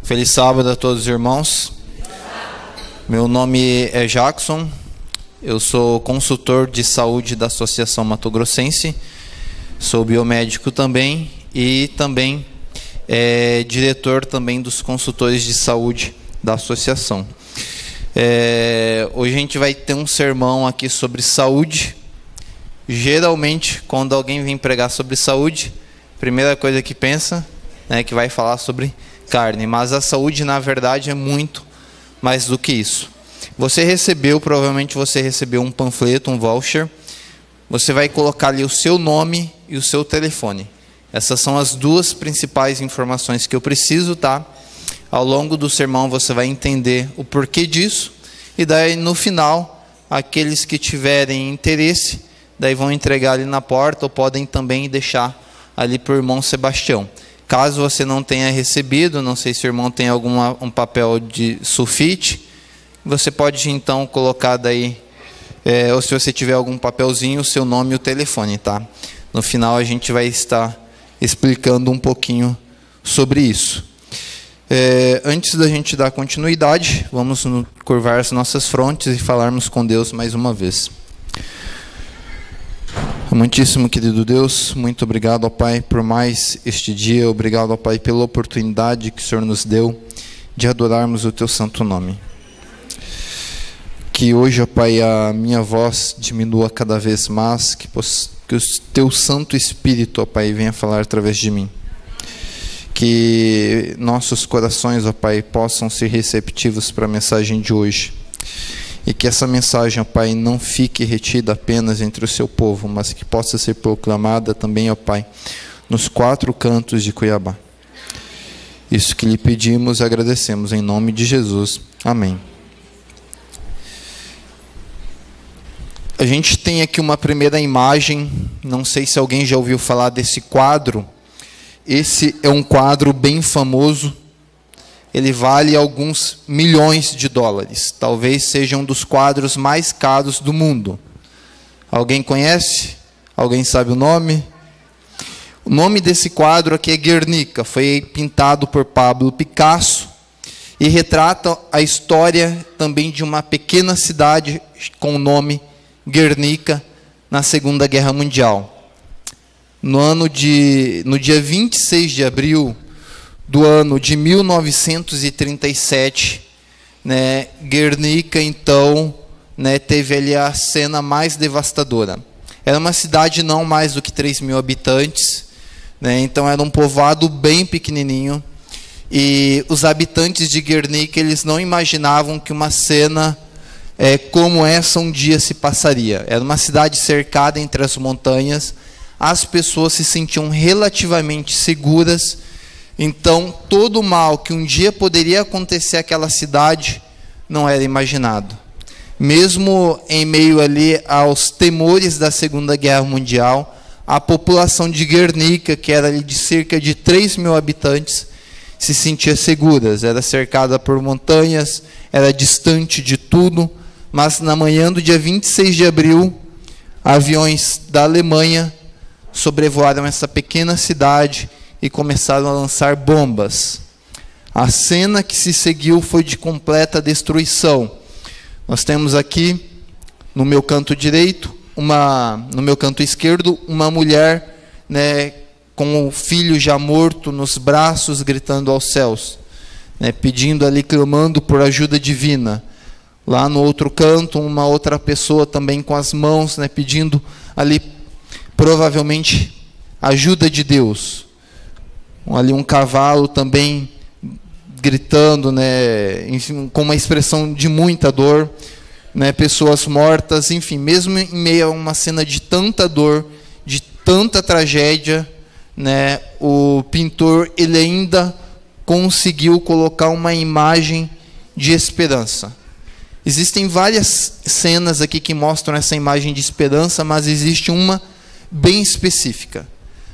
Feliz sábado a todos os irmãos. Meu nome é Jackson, eu sou consultor de saúde da Associação Mato Grossense, sou biomédico também e também diretor também dos consultores de saúde da associação. Hoje a gente vai ter um sermão aqui sobre saúde. Geralmente, quando alguém vem pregar sobre saúde, a primeira coisa que pensa é que vai falar sobre carne, mas a saúde na verdade é muito mais do que isso. Provavelmente você recebeu um panfleto, um voucher. Você vai colocar ali o seu nome e o seu telefone. Essas são as duas principais informações que eu preciso, tá? Ao longo do sermão você vai entender o porquê disso, e daí no final, aqueles que tiverem interesse, daí vão entregar ali na porta, ou podem também deixar ali para o irmão Sebastião. Caso você não tenha recebido, não sei se o irmão tem um papel de sulfite, você pode então colocar daí, ou se você tiver algum papelzinho, o seu nome e o telefone, tá? No final a gente vai estar explicando um pouquinho sobre isso. Antes da gente dar continuidade, vamos curvar as nossas frontes e falarmos com Deus mais uma vez. Muitíssimo querido Deus, muito obrigado, ó Pai, por mais este dia. Obrigado, ó Pai, pela oportunidade que o Senhor nos deu de adorarmos o Teu santo nome. Que hoje, ó Pai, a minha voz diminua cada vez mais, que o Teu Santo Espírito, ó Pai, venha falar através de mim. Que nossos corações, ó Pai, possam ser receptivos para a mensagem de hoje. E que essa mensagem, ó Pai, não fique retida apenas entre o seu povo, mas que possa ser proclamada também, ó Pai, nos 4 cantos de Cuiabá. Isso que lhe pedimos e agradecemos em nome de Jesus. Amém. A gente tem aqui uma primeira imagem, não sei se alguém já ouviu falar desse quadro. Esse é um quadro bem famoso. Ele vale alguns milhões de dólares. Talvez seja um dos quadros mais caros do mundo. Alguém conhece? Alguém sabe o nome? O nome desse quadro aqui é Guernica. Foi pintado por Pablo Picasso e retrata a história também de uma pequena cidade com o nome Guernica na Segunda Guerra Mundial. No dia 26 de abril do ano de 1937, Guernica, então, teve ali a cena mais devastadora. Era uma cidade não mais do que 3.000 habitantes, então era um povoado bem pequenininho, e os habitantes de Guernica, eles não imaginavam que uma cena como essa um dia se passaria. Era uma cidade cercada entre as montanhas, as pessoas se sentiam relativamente seguras. Então, todo o mal que um dia poderia acontecer àquela cidade não era imaginado. Mesmo em meio ali aos temores da Segunda Guerra Mundial, a população de Guernica, que era ali de cerca de 3.000 habitantes, se sentia segura. Era cercada por montanhas, era distante de tudo, mas na manhã do dia 26 de abril, aviões da Alemanha sobrevoaram essa pequena cidade e começaram a lançar bombas. A cena que se seguiu foi de completa destruição. Nós temos aqui, no meu canto direito, no meu canto esquerdo, uma mulher, com o filho já morto nos braços, gritando aos céus, pedindo ali, clamando por ajuda divina. Lá no outro canto, uma outra pessoa também com as mãos, pedindo ali, provavelmente, ajuda de Deus. Ali um cavalo também gritando, enfim, com uma expressão de muita dor, pessoas mortas, enfim, mesmo em meio a uma cena de tanta dor, de tanta tragédia, o pintor ele ainda conseguiu colocar uma imagem de esperança. Existem várias cenas aqui que mostram essa imagem de esperança, mas existe uma bem específica.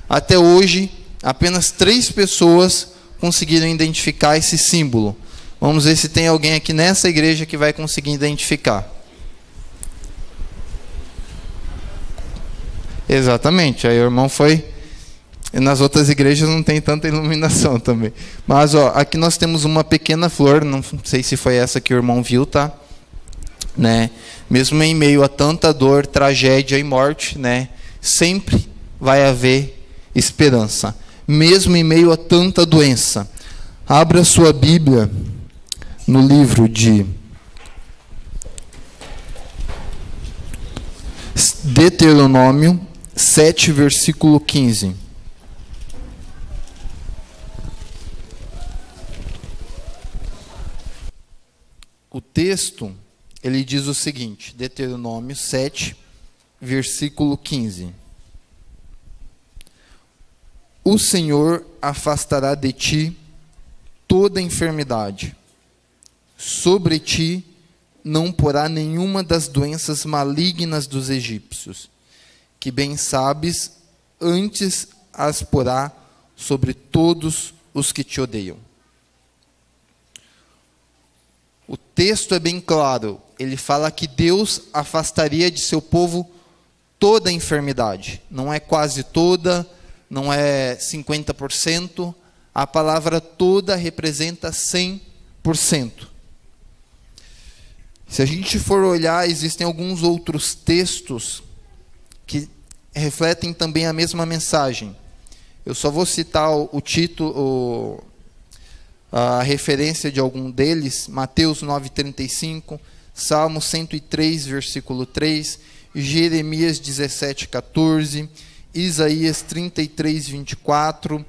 Até hoje, apenas 3 pessoas conseguiram identificar esse símbolo. Vamos ver se tem alguém aqui nessa igreja que vai conseguir identificar. Exatamente, aí o irmão foi E nas outras igrejas não tem tanta iluminação também. Mas ó, aqui nós temos uma pequena flor, não sei se foi essa que o irmão viu, tá? Né? Mesmo em meio a tanta dor, tragédia e morte, né? Sempre vai haver esperança. Mesmo em meio a tanta doença. Abra sua Bíblia no livro de Deuteronômio 7, versículo 15. O texto, ele diz o seguinte, Deuteronômio 7, versículo 15. O Senhor afastará de ti toda enfermidade. Sobre ti não porá nenhuma das doenças malignas dos egípcios, que bem sabes, antes as porá sobre todos os que te odeiam. O texto é bem claro, ele fala que Deus afastaria de seu povo toda a enfermidade. Não é quase toda, não é 50%, a palavra toda representa 100%. Se a gente for olhar, existem alguns outros textos que refletem também a mesma mensagem. Eu só vou citar o título, a referência de algum deles, Mateus 9,35, Salmo 103, versículo 3, Jeremias 17, 14, Isaías 33, 24,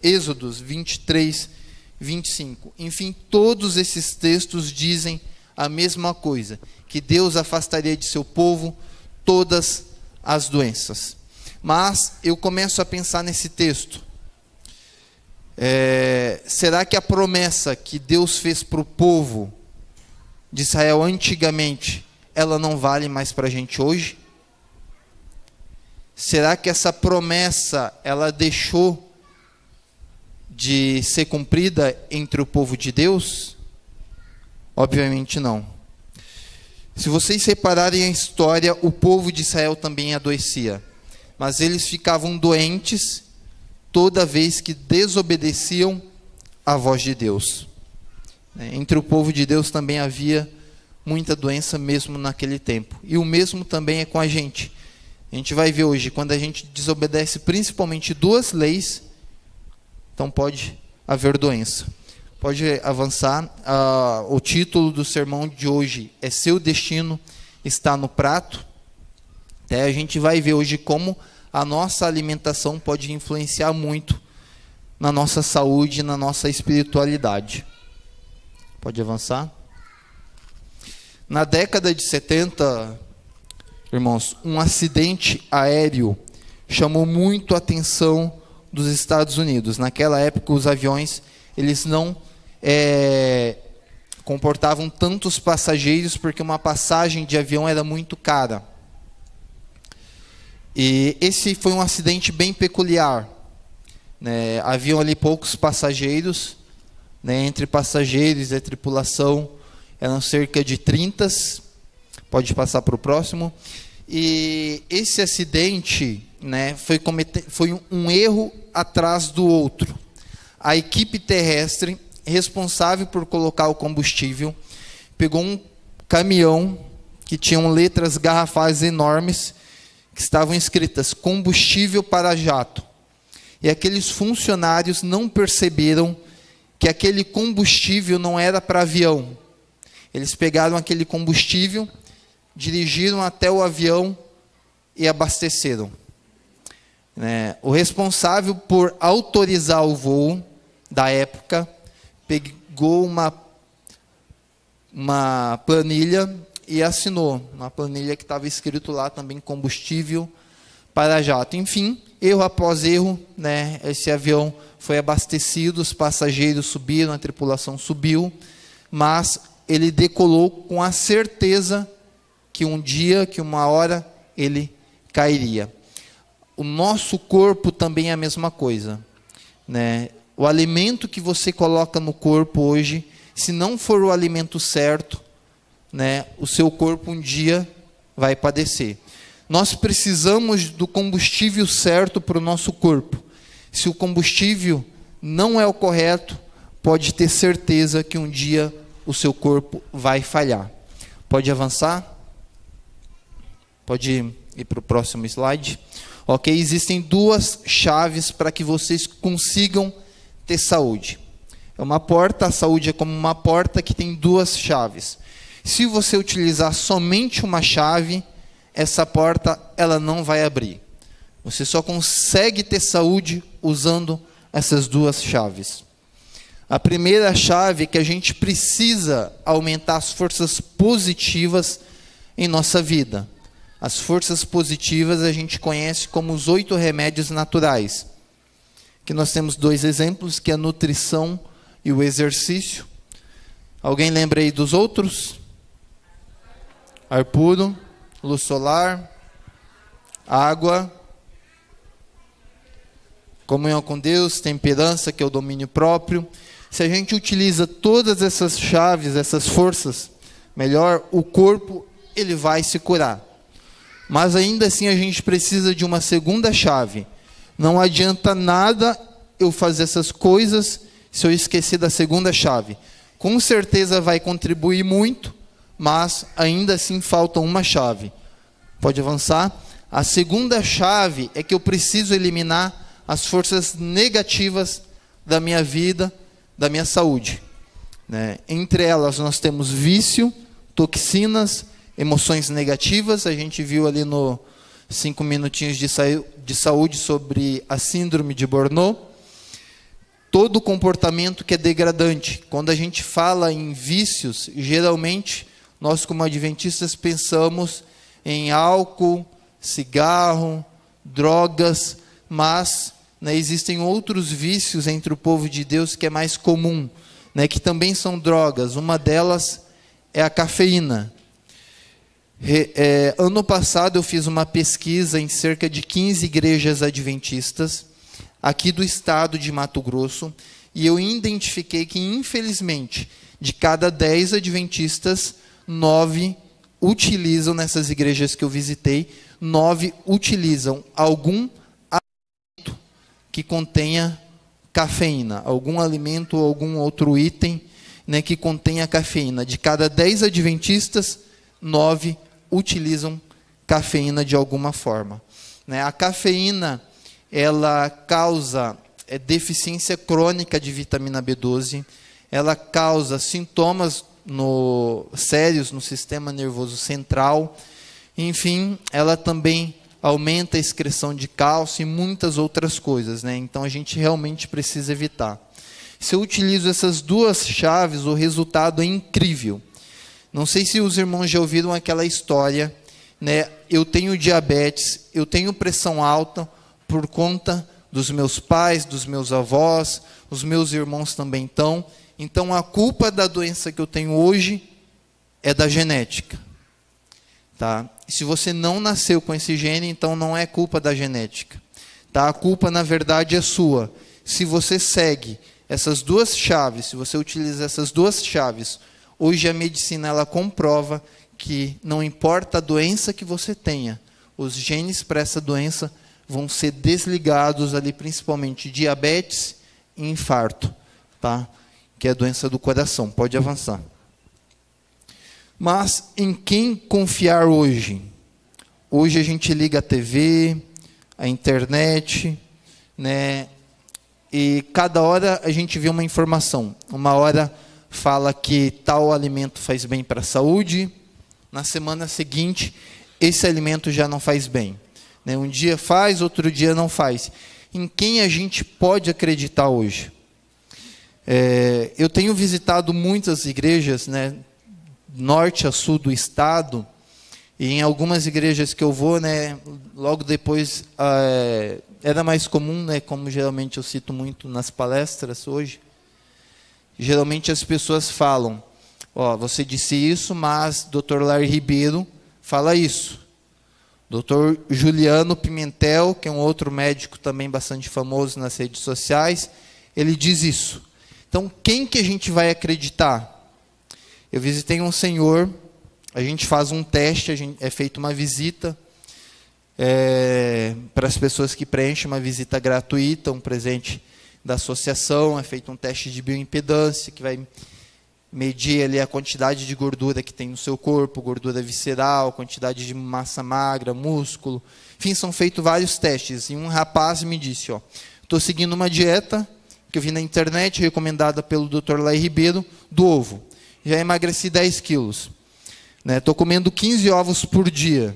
Êxodos 23, 25. Enfim, todos esses textos dizem a mesma coisa, que Deus afastaria de seu povo todas as doenças. Mas eu começo a pensar nesse texto. Será que a promessa que Deus fez para o povo de Israel antigamente, ela não vale mais para a gente hoje? Será que essa promessa, ela deixou de ser cumprida entre o povo de Deus? Obviamente não. Se vocês repararem a história, o povo de Israel também adoecia. Mas eles ficavam doentes toda vez que desobedeciam à voz de Deus. Entre o povo de Deus também havia muita doença mesmo naquele tempo. E o mesmo também é com a gente. A gente vai ver hoje, quando a gente desobedece principalmente duas leis, então pode haver doença. Pode avançar. O título do sermão de hoje é Seu Destino Está no Prato. A gente vai ver hoje como a nossa alimentação pode influenciar muito na nossa saúde e na nossa espiritualidade. Pode avançar. Na década de 70, irmãos, um acidente aéreo chamou muito a atenção dos Estados Unidos. Naquela época, os aviões eles não comportavam tantos passageiros, porque uma passagem de avião era muito cara. E esse foi um acidente bem peculiar. Haviam ali poucos passageiros, entre passageiros e tripulação eram cerca de 30. Pode passar para o próximo. E esse acidente foi um erro atrás do outro. A equipe terrestre responsável por colocar o combustível pegou um caminhão que tinha letras garrafais enormes que estavam escritas combustível para jato. E aqueles funcionários não perceberam que aquele combustível não era para avião. Eles pegaram aquele combustível, dirigiram até o avião e abasteceram. O responsável por autorizar o voo da época pegou uma planilha e assinou. Uma planilha que estava escrito lá também combustível para jato. Enfim, erro após erro, esse avião foi abastecido, os passageiros subiram, a tripulação subiu, mas ele decolou com a certeza que um dia, que uma hora, ele cairia. O nosso corpo também é a mesma coisa. O alimento que você coloca no corpo hoje, se não for o alimento certo, o seu corpo um dia vai padecer. Nós precisamos do combustível certo para o nosso corpo. Se o combustível não é o correto, pode ter certeza que um dia o seu corpo vai falhar. Pode avançar? Pode ir para o próximo slide. Ok, existem duas chaves para que vocês consigam ter saúde. É uma porta, a saúde é como uma porta que tem duas chaves. Se você utilizar somente uma chave, essa porta ela não vai abrir. Você só consegue ter saúde usando essas duas chaves. A primeira chave é que a gente precisa aumentar as forças positivas em nossa vida. As forças positivas a gente conhece como os 8 remédios naturais. Que nós temos 2 exemplos, que é a nutrição e o exercício. Alguém lembra aí dos outros? Ar puro, luz solar, água, comunhão com Deus, temperança, que é o domínio próprio. Se a gente utiliza todas essas chaves, essas forças, melhor, o corpo ele vai se curar. Mas ainda assim a gente precisa de uma segunda chave. Não adianta nada eu fazer essas coisas se eu esquecer da segunda chave. Com certeza vai contribuir muito, mas ainda assim falta uma chave. Pode avançar? A segunda chave é que eu preciso eliminar as forças negativas da minha vida, da minha saúde. Entre elas nós temos vício, toxinas, emoções negativas. A gente viu ali no 5 minutinhos de saúde sobre a síndrome de Burnout. Todo comportamento que é degradante. Quando a gente fala em vícios, geralmente nós como adventistas pensamos em álcool, cigarro, drogas, mas existem outros vícios entre o povo de Deus que é mais comum, que também são drogas. Uma delas é a cafeína. Ano passado eu fiz uma pesquisa em cerca de 15 igrejas adventistas, aqui do estado de Mato Grosso, e eu identifiquei que, infelizmente, de cada 10 adventistas, 9 utilizam, nessas igrejas que eu visitei, 9 utilizam algum alimento que contenha cafeína, algum alimento ou algum outro item que contenha cafeína. De cada 10 adventistas, 9 utilizam cafeína de alguma forma. A cafeína ela causa deficiência crônica de vitamina B12, ela causa sintomas sérios no sistema nervoso central, enfim, ela também aumenta a excreção de cálcio e muitas outras coisas, Então a gente realmente precisa evitar. Se eu utilizo essas duas chaves, o resultado é incrível. Não sei se os irmãos já ouviram aquela história, Eu tenho diabetes, eu tenho pressão alta por conta dos meus pais, dos meus avós, os meus irmãos também estão. Então a culpa da doença que eu tenho hoje é da genética. Tá? Se você não nasceu com esse gene, então não é culpa da genética. Tá? A culpa, na verdade, é sua. Se você segue essas duas chaves, se você utiliza essas duas chaves, hoje a medicina ela comprova que não importa a doença que você tenha, os genes para essa doença vão ser desligados ali, principalmente diabetes e infarto, tá? Que é a doença do coração. Pode avançar. Mas em quem confiar hoje? Hoje a gente liga a TV, a internet, e cada hora a gente vê uma informação. Uma hora fala que tal alimento faz bem para a saúde, na semana seguinte esse alimento já não faz bem. Um dia faz, outro dia não faz. Em quem a gente pode acreditar hoje? Eu tenho visitado muitas igrejas, norte a sul do estado, e em algumas igrejas que eu vou, logo depois, era mais comum, como geralmente eu cito muito nas palestras hoje, geralmente as pessoas falam, você disse isso, mas Dr. Larry Ribeiro fala isso. Dr. Juliano Pimentel, que é um outro médico também bastante famoso nas redes sociais, ele diz isso. Então, quem que a gente vai acreditar? Eu visitei um senhor, a gente faz um teste, é feita uma visita, para as pessoas que preenchem uma visita gratuita, um presente da associação, é feito um teste de bioimpedância, que vai medir ali a quantidade de gordura que tem no seu corpo, gordura visceral, quantidade de massa magra, músculo. Enfim, são feitos vários testes. E um rapaz me disse, estou seguindo uma dieta que eu vi na internet, recomendada pelo Dr. Laí Ribeiro, do ovo. Já emagreci 10 quilos. Estou comendo 15 ovos por dia.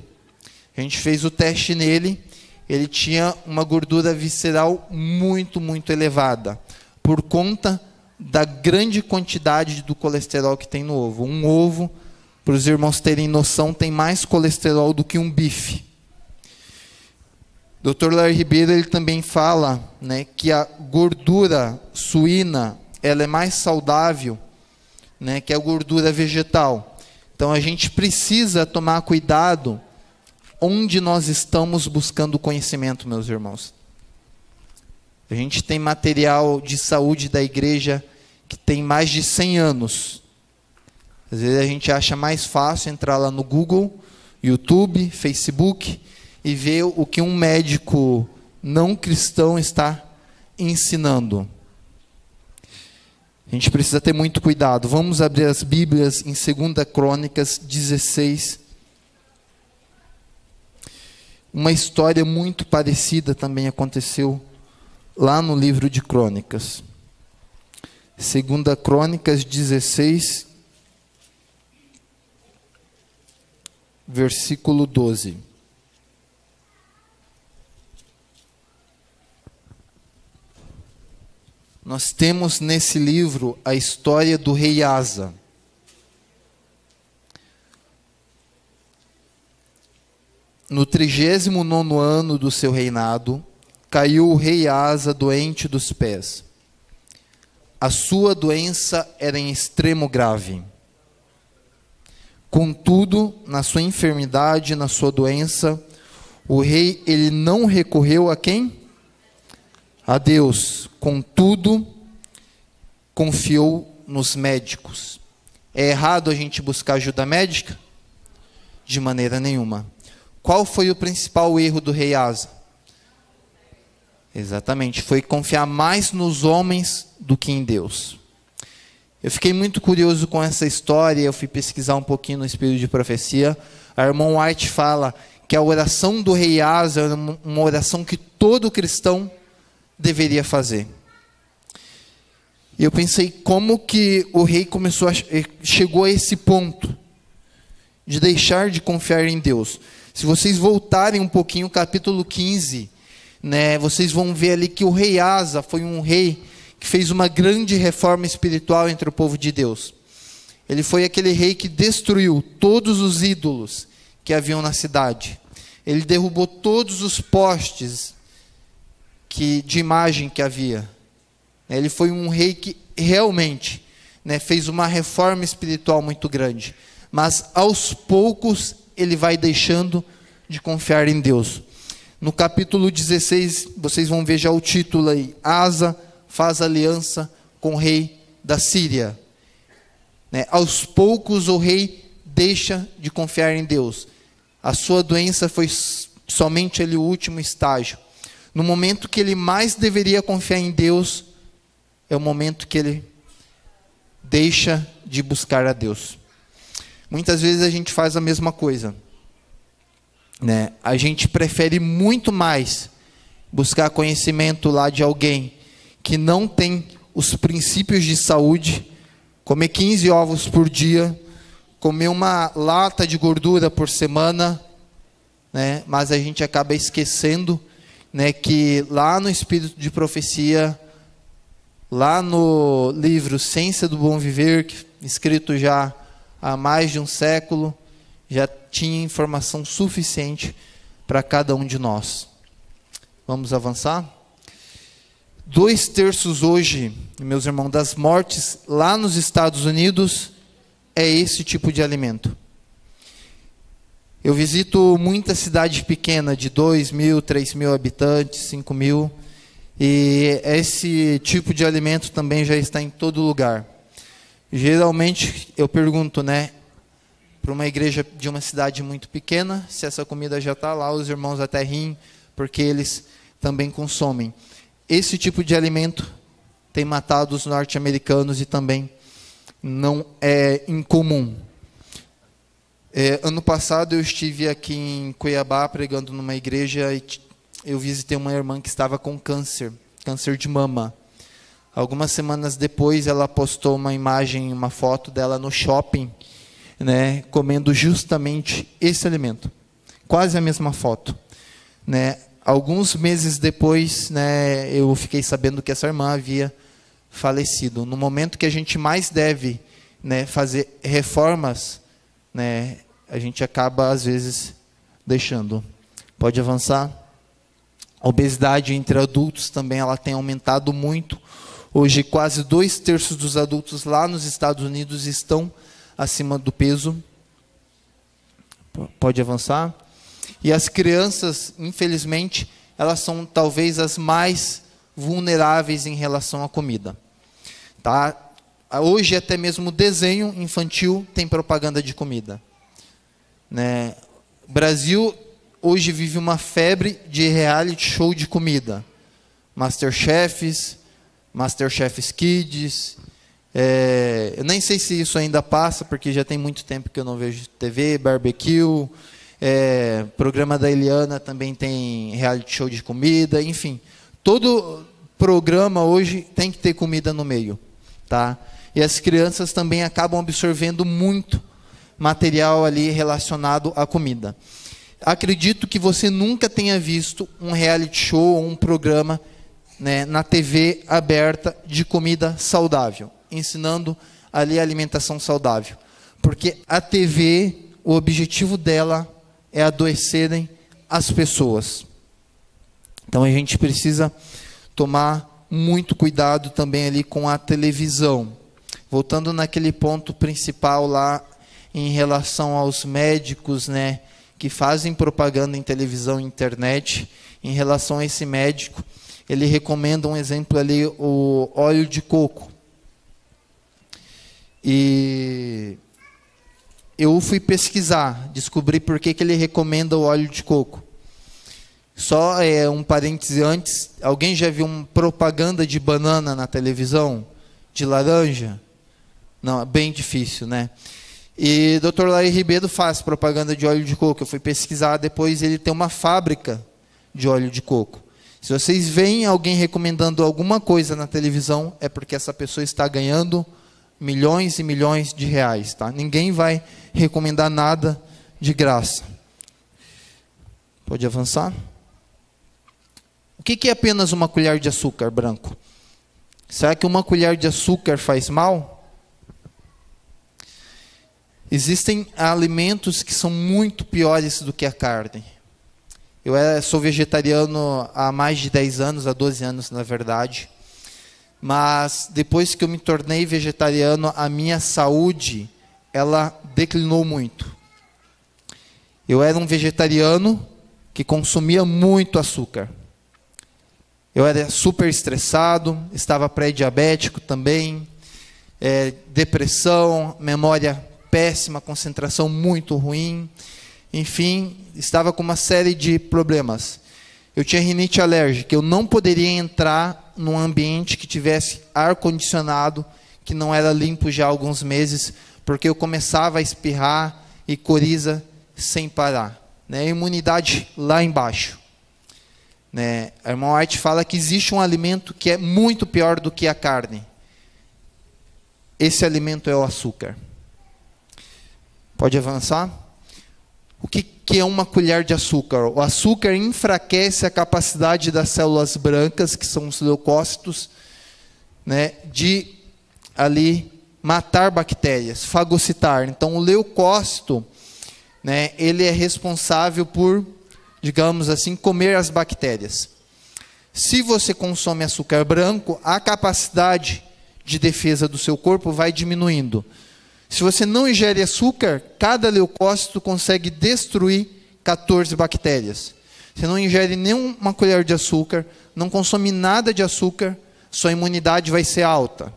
A gente fez o teste nele, ele tinha uma gordura visceral muito, muito elevada, por conta da grande quantidade do colesterol que tem no ovo. Um ovo, para os irmãos terem noção, tem mais colesterol do que um bife. Dr. Laí Ribeiro ele também fala, que a gordura suína ela é mais saudável, que a gordura vegetal. Então a gente precisa tomar cuidado onde nós estamos buscando conhecimento, meus irmãos. A gente tem material de saúde da igreja que tem mais de 100 anos. Às vezes a gente acha mais fácil entrar lá no Google, YouTube, Facebook e ver o que um médico não cristão está ensinando. A gente precisa ter muito cuidado. Vamos abrir as Bíblias em 2 Crônicas 16. Uma história muito parecida também aconteceu lá no livro de Crônicas. 2 Crônicas 16, versículo 12. Nós temos nesse livro a história do rei Asa. No 39º ano do seu reinado, caiu o rei Asa doente dos pés. A sua doença era em extremo grave. Contudo, na sua enfermidade, na sua doença, o rei ele não recorreu a quem? A Deus. Contudo, confiou nos médicos. É errado a gente buscar ajuda médica? De maneira nenhuma. Qual foi o principal erro do rei Asa? Exatamente, foi confiar mais nos homens do que em Deus. Eu fiquei muito curioso com essa história, eu fui pesquisar um pouquinho no Espírito de Profecia. A irmã White fala que a oração do rei Asa era uma oração que todo cristão deveria fazer. E eu pensei como que o rei chegou a esse ponto de deixar de confiar em Deus. Se vocês voltarem um pouquinho, capítulo 15, vocês vão ver ali que o rei Asa foi um rei que fez uma grande reforma espiritual entre o povo de Deus. Ele foi aquele rei que destruiu todos os ídolos que haviam na cidade. Ele derrubou todos os postes de imagem que havia. Ele foi um rei que realmente fez uma reforma espiritual muito grande. Mas aos poucos ele vai deixando de confiar em Deus. No capítulo 16, vocês vão ver já o título aí. Asa faz aliança com o rei da Síria. Aos poucos o rei deixa de confiar em Deus. A sua doença foi somente ali o último estágio. No momento que ele mais deveria confiar em Deus, é o momento que ele deixa de buscar a Deus. Muitas vezes a gente faz a mesma coisa. A gente prefere muito mais buscar conhecimento lá de alguém que não tem os princípios de saúde, comer 15 ovos por dia, comer uma lata de gordura por semana, mas a gente acaba esquecendo que lá no Espírito de Profecia, lá no livro Ciência do Bom Viver, escrito já há mais de um século, já tinha informação suficiente para cada um de nós. Vamos avançar? 2/3 hoje, meus irmãos, das mortes lá nos Estados Unidos é esse tipo de alimento. Eu visito muita cidade pequena de 2.000, 3.000 habitantes, 5.000, e esse tipo de alimento também já está em todo lugar. Geralmente eu pergunto, para uma igreja de uma cidade muito pequena. Se essa comida já está lá, os irmãos até riem, porque eles também consomem. Esse tipo de alimento tem matado os norte-americanos e também não é incomum. Ano passado eu estive aqui em Cuiabá pregando numa igreja e eu visitei uma irmã que estava com câncer de mama. Algumas semanas depois ela postou uma imagem, uma foto dela no shopping, né, comendo justamente esse alimento. Quase a mesma foto, né? Alguns meses depois, né, eu fiquei sabendo que essa irmã havia falecido. No momento que a gente mais deve, né, fazer reformas, né, a gente acaba, às vezes, deixando. Pode avançar? A obesidade entre adultos também ela tem aumentado muito. Hoje, quase 2/3 dos adultos lá nos Estados Unidos estão acima do peso. Pode avançar? E as crianças, infelizmente, elas são talvez as mais vulneráveis em relação à comida. Tá? Hoje, até mesmo o desenho infantil tem propaganda de comida. Né? O Brasil hoje vive uma febre de reality show de comida. Masterchefs, Masterchefs Kids. Eu nem sei se isso ainda passa, porque já tem muito tempo que eu não vejo TV, barbecue. Programa da Eliana também tem reality show de comida. Enfim, todo programa hoje tem que ter comida no meio. Tá? E as crianças também acabam absorvendo muito material ali relacionado à comida. Acredito que você nunca tenha visto um reality show ou um programa, né, na TV aberta de comida saudável, ensinando ali a alimentação saudável. Porque a TV, o objetivo dela é adoecerem as pessoas. Então a gente precisa tomar muito cuidado também ali com a televisão. Voltando naquele ponto principal lá em relação aos médicos, né, que fazem propaganda em televisão e internet, em relação a esse médico, ele recomenda um exemplo ali, o óleo de coco. E eu fui pesquisar, descobri por que ele recomenda o óleo de coco. Só um parêntese antes, alguém já viu uma propaganda de banana na televisão? De laranja? Não, é bem difícil, né? E o Dr. Laí Ribeiro faz propaganda de óleo de coco. Eu fui pesquisar depois, ele tem uma fábrica de óleo de coco. Se vocês veem alguém recomendando alguma coisa na televisão, é porque essa pessoa está ganhando milhões e milhões de reais. Tá? Ninguém vai recomendar nada de graça. Pode avançar? O que é apenas uma colher de açúcar branco? Será que uma colher de açúcar faz mal? Existem alimentos que são muito piores do que a carne. Eu sou vegetariano há mais de 10 anos, há 12 anos na verdade. Mas depois que eu me tornei vegetariano, a minha saúde, ela declinou muito. Eu era um vegetariano que consumia muito açúcar. Eu era super estressado, estava pré-diabético também, depressão, memória péssima, concentração muito ruim, enfim, estava com uma série de problemas. Eu tinha rinite alérgica, eu não poderia entrar num ambiente que tivesse ar-condicionado, que não era limpo já há alguns meses, porque eu começava a espirrar e coriza sem parar. Né? Imunidade lá embaixo. Né? A irmã White fala que existe um alimento que é muito pior do que a carne. Esse alimento é o açúcar. Pode avançar? O que é uma colher de açúcar? O açúcar enfraquece a capacidade das células brancas, que são os leucócitos, né, de ali matar bactérias, fagocitar. Então, o leucócito, né, ele é responsável por, digamos assim, comer as bactérias. Se você consome açúcar branco, a capacidade de defesa do seu corpo vai diminuindo. Se você não ingere açúcar, cada leucócito consegue destruir 14 bactérias. Você não ingere nenhuma colher de açúcar, não consome nada de açúcar, sua imunidade vai ser alta.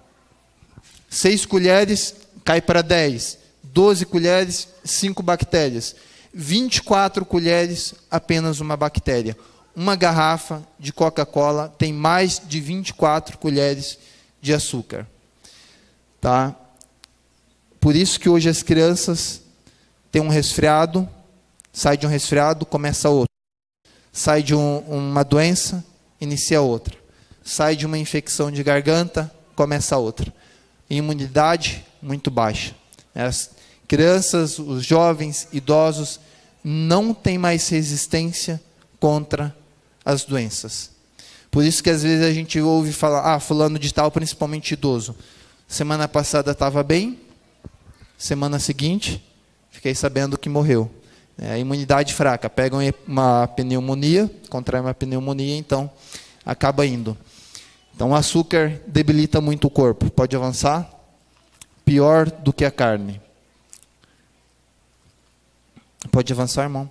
6 colheres cai para 10, 12 colheres, 5 bactérias. 24 colheres, apenas uma bactéria. Uma garrafa de Coca-Cola tem mais de 24 colheres de açúcar. Tá? Por isso que hoje as crianças têm um resfriado, sai de um resfriado, começa outro. Sai de uma doença, inicia outra. Sai de uma infecção de garganta, começa outra. Imunidade muito baixa. As crianças, os jovens, idosos, não têm mais resistência contra as doenças. Por isso que às vezes a gente ouve falar, fulano de tal, principalmente idoso. Semana passada estava bem, semana seguinte, fiquei sabendo que morreu. A imunidade fraca, pega uma pneumonia, contrai uma pneumonia, então acaba indo. Então o açúcar debilita muito o corpo. Pode avançar? Pior do que a carne. Pode avançar, irmão?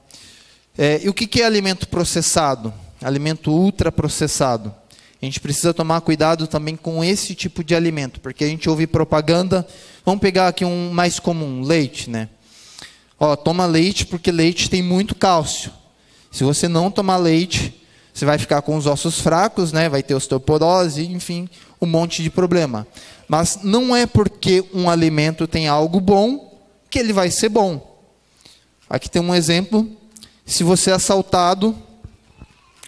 E o que é alimento processado? Alimento ultraprocessado. A gente precisa tomar cuidado também com esse tipo de alimento, porque a gente ouve propaganda. Vamos pegar aqui um mais comum, leite, né? Toma leite porque leite tem muito cálcio. Se você não tomar leite, você vai ficar com os ossos fracos, né? Vai ter osteoporose, enfim, um monte de problema. Mas não é porque um alimento tem algo bom que ele vai ser bom. Aqui tem um exemplo. Se você é assaltado,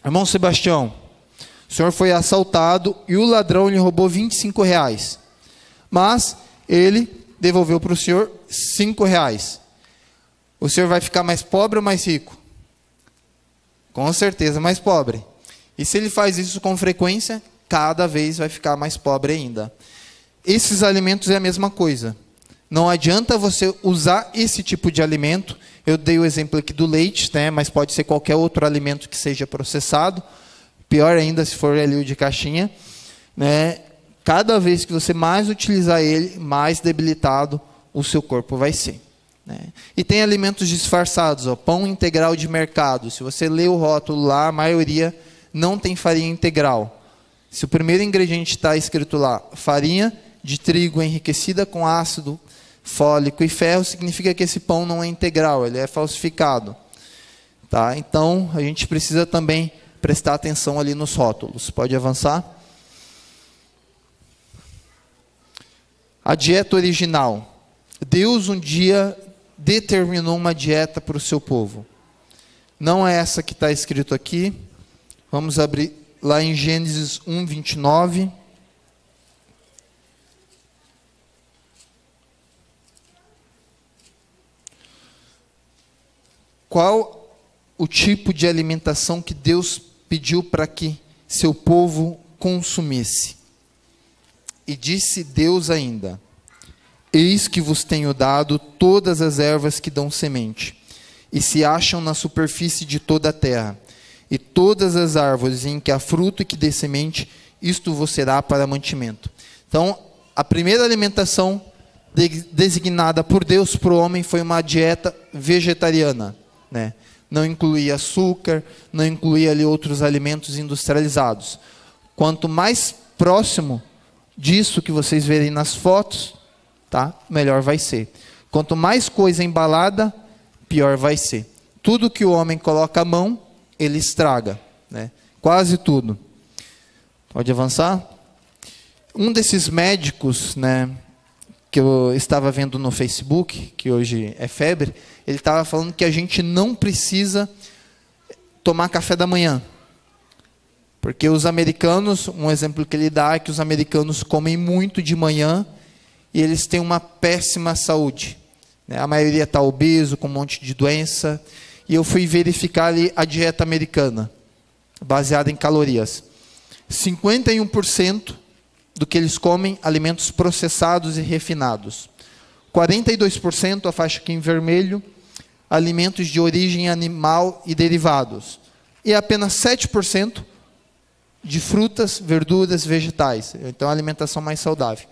irmão Sebastião, o senhor foi assaltado e o ladrão lhe roubou R$25. Mas ele devolveu para o senhor R$5. O senhor vai ficar mais pobre ou mais rico? Com certeza mais pobre. E se ele faz isso com frequência, cada vez vai ficar mais pobre ainda. Esses alimentos é a mesma coisa. Não adianta você usar esse tipo de alimento. Eu dei o exemplo aqui do leite, né? Mas pode ser qualquer outro alimento que seja processado. Pior ainda se for ali o de caixinha, né? Cada vez que você mais utilizar ele, mais debilitado o seu corpo vai ser. Né? E tem alimentos disfarçados, pão integral de mercado. Se você lê o rótulo lá, a maioria não tem farinha integral. Se o primeiro ingrediente está escrito lá, farinha de trigo enriquecida com ácido fólico e ferro, significa que esse pão não é integral, ele é falsificado. Tá? Então, a gente precisa também prestar atenção ali nos rótulos. Pode avançar? A dieta original. Deus um dia determinou uma dieta para o seu povo. Não é essa que está escrito aqui. Vamos abrir lá em Gênesis 1:29. Qual o tipo de alimentação que Deus pediu para que seu povo consumisse? E disse Deus ainda: eis que vos tenho dado todas as ervas que dão semente, e se acham na superfície de toda a terra, e todas as árvores em que há fruto e que dê semente, isto vos será para mantimento. Então, a primeira alimentação designada por Deus para o homem foi uma dieta vegetariana, né? Não incluía açúcar, não incluía ali outros alimentos industrializados. Quanto mais próximo disso que vocês verem nas fotos, tá? Melhor vai ser. Quanto mais coisa embalada, pior vai ser. Tudo que o homem coloca a mão, ele estraga, né? Quase tudo. Pode avançar? Um desses médicos, né, que eu estava vendo no Facebook, que hoje é febre, ele estava falando que a gente não precisa tomar café da manhã. Porque os americanos, um exemplo que ele dá é que os americanos comem muito de manhã e eles têm uma péssima saúde. A maioria está obeso, com um monte de doença. E eu fui verificar ali a dieta americana, baseada em calorias. 51% do que eles comem, alimentos processados e refinados. 42%, a faixa aqui em vermelho, alimentos de origem animal e derivados. E apenas 7% de frutas, verduras, vegetais. Então, a alimentação mais saudável.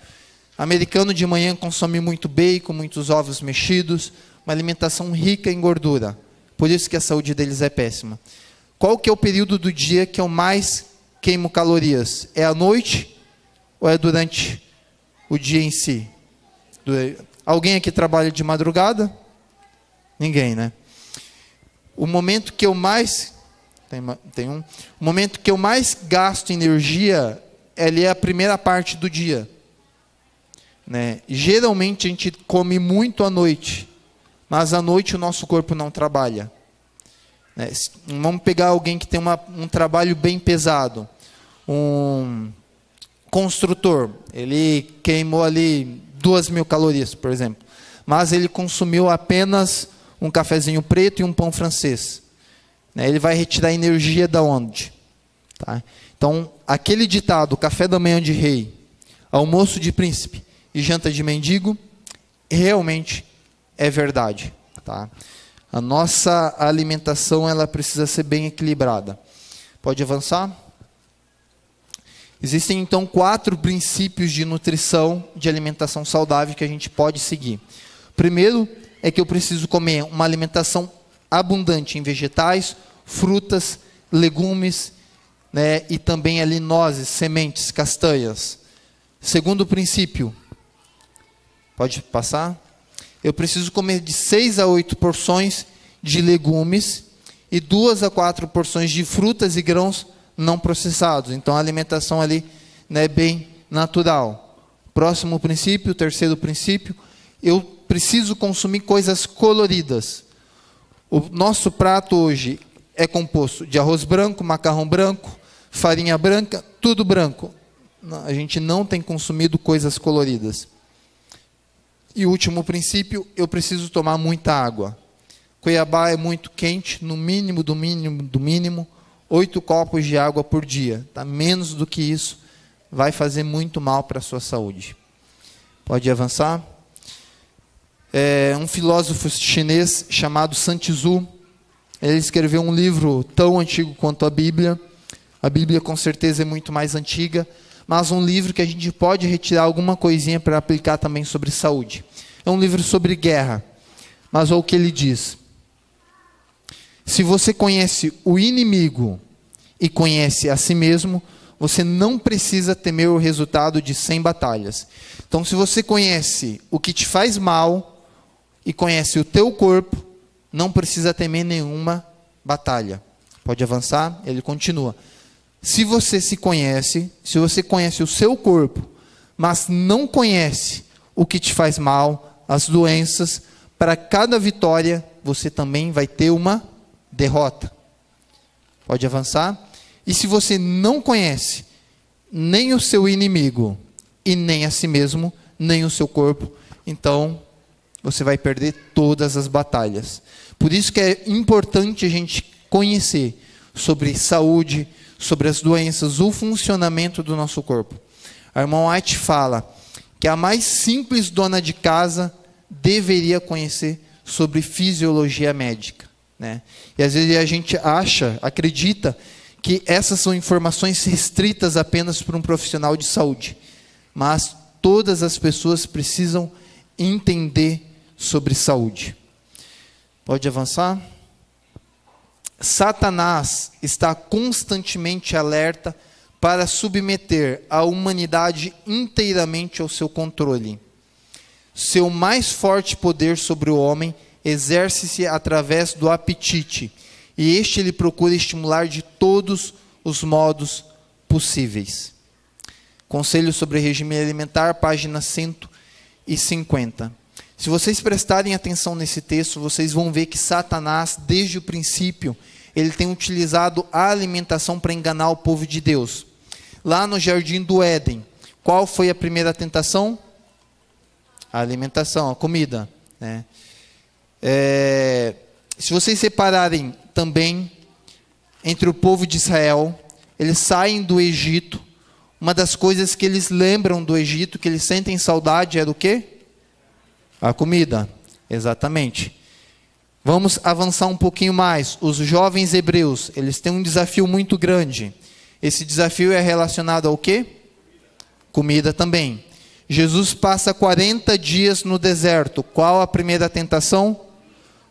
Americano de manhã consome muito bacon, muitos ovos mexidos, uma alimentação rica em gordura. Por isso que a saúde deles é péssima. Qual que é o período do dia que eu mais queimo calorias? É à noite ou é durante o dia em si? Alguém aqui trabalha de madrugada? Ninguém, né? O momento que eu mais o momento que eu mais gasto energia é a primeira parte do dia, né? Geralmente a gente come muito à noite, mas à noite o nosso corpo não trabalha, né? Vamos pegar alguém que tem um trabalho bem pesado, um construtor, ele queimou ali 2.000 calorias, por exemplo, mas ele consumiu apenas um cafezinho preto e um pão francês, né? Ele vai retirar energia da onde? Tá? Então, aquele ditado, café da manhã de rei, almoço de príncipe e janta de mendigo, realmente é verdade. Tá? A nossa alimentação ela precisa ser bem equilibrada. Pode avançar? Existem, então, 4 princípios de nutrição, de alimentação saudável que a gente pode seguir. Primeiro é que eu preciso comer uma alimentação abundante em vegetais, frutas, legumes, né, e também ali nozes, sementes, castanhas. Segundo princípio, pode passar? Eu preciso comer de 6 a 8 porções de legumes e 2 a 4 porções de frutas e grãos não processados. Então a alimentação ali, né, bem natural. Próximo princípio, terceiro princípio, eu preciso consumir coisas coloridas. O nosso prato hoje é composto de arroz branco, macarrão branco, farinha branca, tudo branco. A gente não tem consumido coisas coloridas. E o último princípio, eu preciso tomar muita água. Cuiabá é muito quente, no mínimo, do mínimo, do mínimo, 8 copos de água por dia. Tá? Menos do que isso, vai fazer muito mal para a sua saúde. Pode avançar? Um filósofo chinês chamado Sun Tzu, ele escreveu um livro tão antigo quanto a Bíblia. A Bíblia com certeza é muito mais antiga, mas um livro que a gente pode retirar alguma coisinha para aplicar também sobre saúde. É um livro sobre guerra, mas olha o que ele diz. Se você conhece o inimigo e conhece a si mesmo, você não precisa temer o resultado de 100 batalhas. Então, se você conhece o que te faz mal e conhece o teu corpo, não precisa temer nenhuma batalha. Pode avançar? Ele continua. Se você se conhece, se você conhece o seu corpo, mas não conhece o que te faz mal, as doenças, para cada vitória, você também vai ter uma derrota. Pode avançar? E se você não conhece nem o seu inimigo, e nem a si mesmo, nem o seu corpo, então você vai perder todas as batalhas. Por isso que é importante a gente conhecer sobre saúde, sobre as doenças, o funcionamento do nosso corpo. A irmã White fala que a mais simples dona de casa deveria conhecer sobre fisiologia médica, né? E às vezes a gente acredita que essas são informações restritas apenas para um profissional de saúde. Mas todas as pessoas precisam entender sobre saúde. Pode avançar? Satanás está constantemente alerta para submeter a humanidade inteiramente ao seu controle. Seu mais forte poder sobre o homem exerce-se através do apetite, e este ele procura estimular de todos os modos possíveis. Conselho sobre regime alimentar, página 150. Se vocês prestarem atenção nesse texto, vocês vão ver que Satanás, desde o princípio, ele tem utilizado a alimentação para enganar o povo de Deus. Lá no jardim do Éden, qual foi a primeira tentação? A alimentação, a comida, né? Se vocês separarem também entre o povo de Israel, eles saem do Egito, uma das coisas que eles lembram do Egito, que eles sentem saudade, era o quê? A comida, exatamente. Vamos avançar um pouquinho mais. Os jovens hebreus, eles têm um desafio muito grande. Esse desafio é relacionado ao quê? Comida também. Jesus passa 40 dias no deserto. Qual a primeira tentação?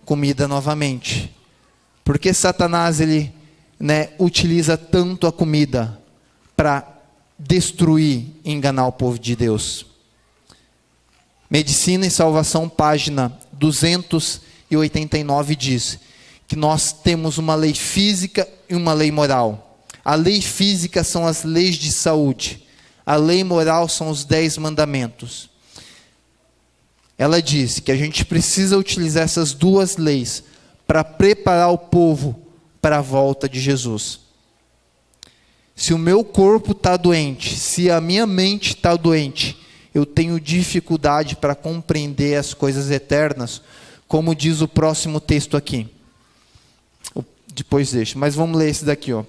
Comida novamente. Por que Satanás ele, utiliza tanto a comida para destruir e enganar o povo de Deus? Medicina e Salvação, página 289, diz que nós temos uma lei física e uma lei moral. A lei física são as leis de saúde. A lei moral são os 10 mandamentos. Ela diz que a gente precisa utilizar essas duas leis para preparar o povo para a volta de Jesus. Se o meu corpo está doente, se a minha mente está doente, eu tenho dificuldade para compreender as coisas eternas, como diz o próximo texto aqui. Depois deixa, mas vamos ler esse daqui, ó.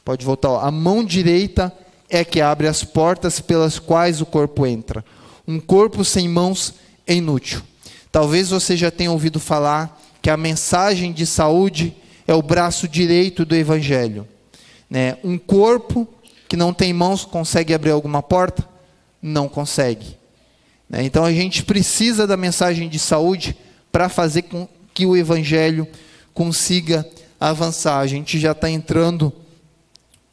Pode voltar, ó. A mão direita é que abre as portas pelas quais o corpo entra. Um corpo sem mãos é inútil. Talvez você já tenha ouvido falar que a mensagem de saúde é o braço direito do Evangelho. Né? Um corpo que não tem mãos consegue abrir alguma porta? Não consegue. Né? Então a gente precisa da mensagem de saúde para fazer com que o Evangelho consiga avançar. A gente já está entrando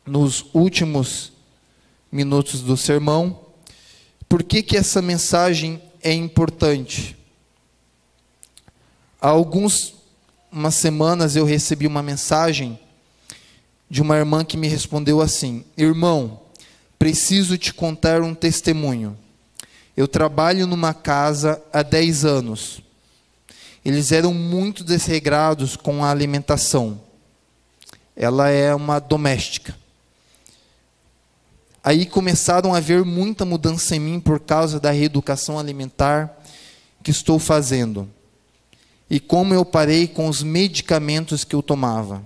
nos últimos minutos do sermão. Por que essa mensagem é importante? Há umas semanas eu recebi uma mensagem de uma irmã que me respondeu assim: irmão, preciso te contar um testemunho. Eu trabalho numa casa há 10 anos. Eles eram muito desregrados com a alimentação. Ela é uma doméstica. Aí começaram a haver muita mudança em mim por causa da reeducação alimentar que estou fazendo. E como eu parei com os medicamentos que eu tomava.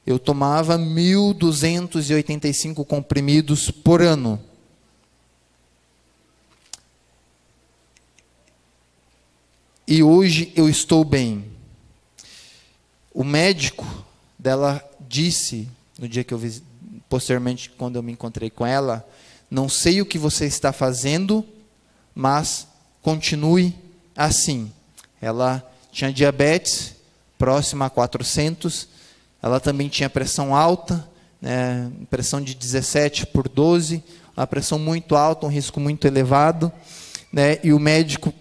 Eu tomava 1.285 comprimidos por ano. E hoje eu estou bem. O médico dela disse, no dia que eu posteriormente, quando eu me encontrei com ela, não sei o que você está fazendo, mas continue assim. Ela tinha diabetes, próxima a 400, ela também tinha pressão alta, né, pressão de 17/12, uma pressão muito alta, um risco muito elevado, né, e o médico,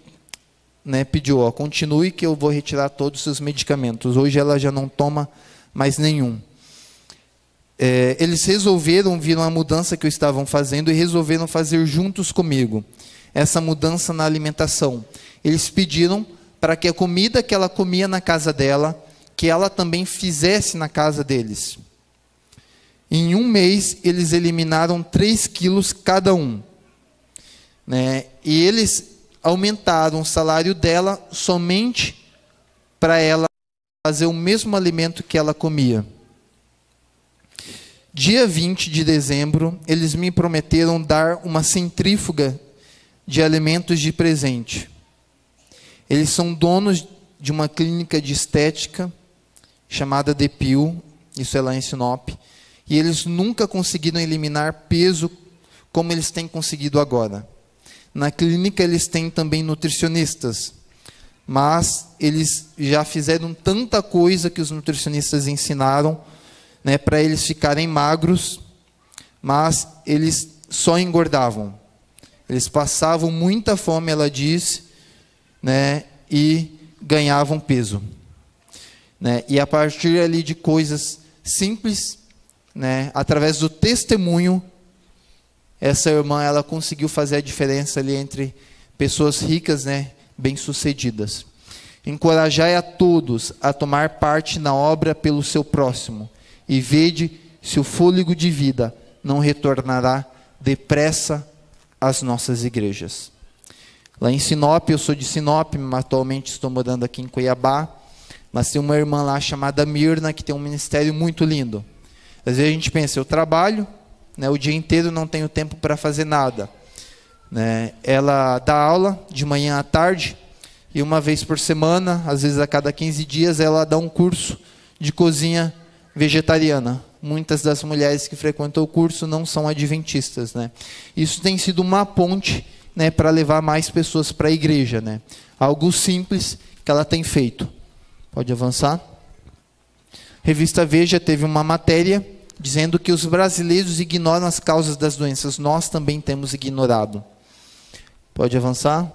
né, pediu, ó, continue que eu vou retirar todos os seus medicamentos. Hoje ela já não toma mais nenhum. Eles viram a mudança que eu estavam fazendo e resolveram fazer juntos comigo essa mudança na alimentação. Eles pediram para que a comida que ela comia na casa dela, que ela também fizesse na casa deles. Em um mês, eles eliminaram 3 quilos cada um. Né? E eles aumentaram o salário dela somente para ela fazer o mesmo alimento que ela comia. Dia 20 de dezembro, eles me prometeram dar uma centrífuga de alimentos de presente. Eles são donos de uma clínica de estética chamada Depil, isso é lá em Sinop, e eles nunca conseguiram eliminar peso como eles têm conseguido agora. Na clínica eles têm também nutricionistas, mas eles já fizeram tanta coisa que os nutricionistas ensinaram, né, para eles ficarem magros, mas eles só engordavam. Eles passavam muita fome, ela diz, né, e ganhavam peso. Né, e a partir ali de coisas simples, né, através do testemunho, essa irmã ela conseguiu fazer a diferença ali entre pessoas ricas, né, bem-sucedidas. Encorajai a todos a tomar parte na obra pelo seu próximo, e vede se o fôlego de vida não retornará depressa às nossas igrejas. Lá em Sinop, eu sou de Sinop, mas atualmente estou morando aqui em Cuiabá, mas tem uma irmã lá chamada Mirna, que tem um ministério muito lindo. Às vezes a gente pensa, eu trabalho, né, o dia inteiro não tenho tempo para fazer nada. Né? Ela dá aula de manhã à tarde, e uma vez por semana, às vezes a cada 15 dias, ela dá um curso de cozinha vegetariana. Muitas das mulheres que frequentam o curso não são adventistas, né? Isso tem sido uma ponte, né, para levar mais pessoas para a igreja, né? Algo simples que ela tem feito. Pode avançar. Revista Veja teve uma matéria dizendo que os brasileiros ignoram as causas das doenças. Nós também temos ignorado. Pode avançar.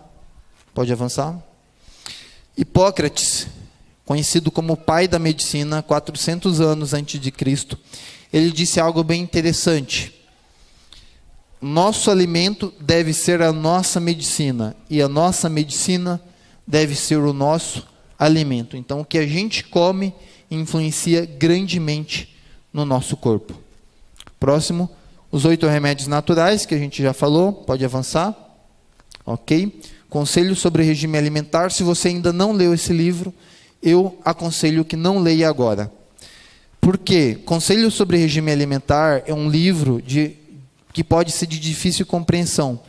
Pode avançar. Hipócrates, conhecido como o pai da medicina, 400 anos antes de Cristo, ele disse algo bem interessante. Nosso alimento deve ser a nossa medicina, e a nossa medicina deve ser o nosso alimento. Então, o que a gente come influencia grandemente no nosso corpo. Próximo, os 8 remédios naturais, que a gente já falou. Pode avançar. Ok. Conselho sobre regime alimentar. Se você ainda não leu esse livro, eu aconselho que não leia agora. Por quê? Conselho sobre regime alimentar é um livro que pode ser de difícil compreensão.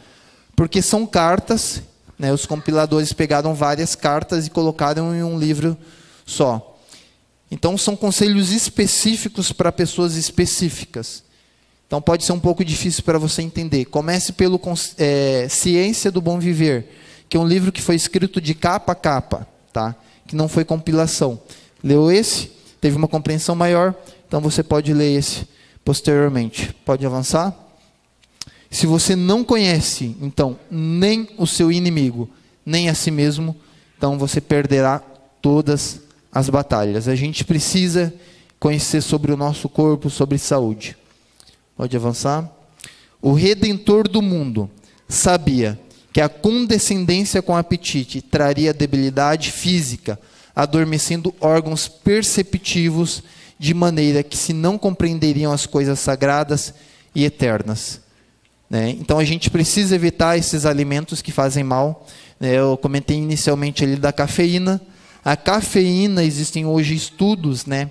Porque são cartas, né, os compiladores pegaram várias cartas e colocaram em um livro só. Então, são conselhos específicos para pessoas específicas. Então, pode ser um pouco difícil para você entender. Comece pelo Ciência do Bom Viver, que é um livro que foi escrito de capa a capa, tá? Que não foi compilação. Leu esse, teve uma compreensão maior, então você pode ler esse posteriormente. Pode avançar? Se você não conhece, então, nem o seu inimigo, nem a si mesmo, então você perderá todas as batalhas. A gente precisa conhecer sobre o nosso corpo, sobre saúde. Pode avançar? O Redentor do mundo sabia que a condescendência com o apetite traria debilidade física, adormecendo órgãos perceptivos, de maneira que se não compreenderiam as coisas sagradas e eternas. Né? Então a gente precisa evitar esses alimentos que fazem mal. Né? Eu comentei inicialmente ali da cafeína. A cafeína, existem hoje estudos, né?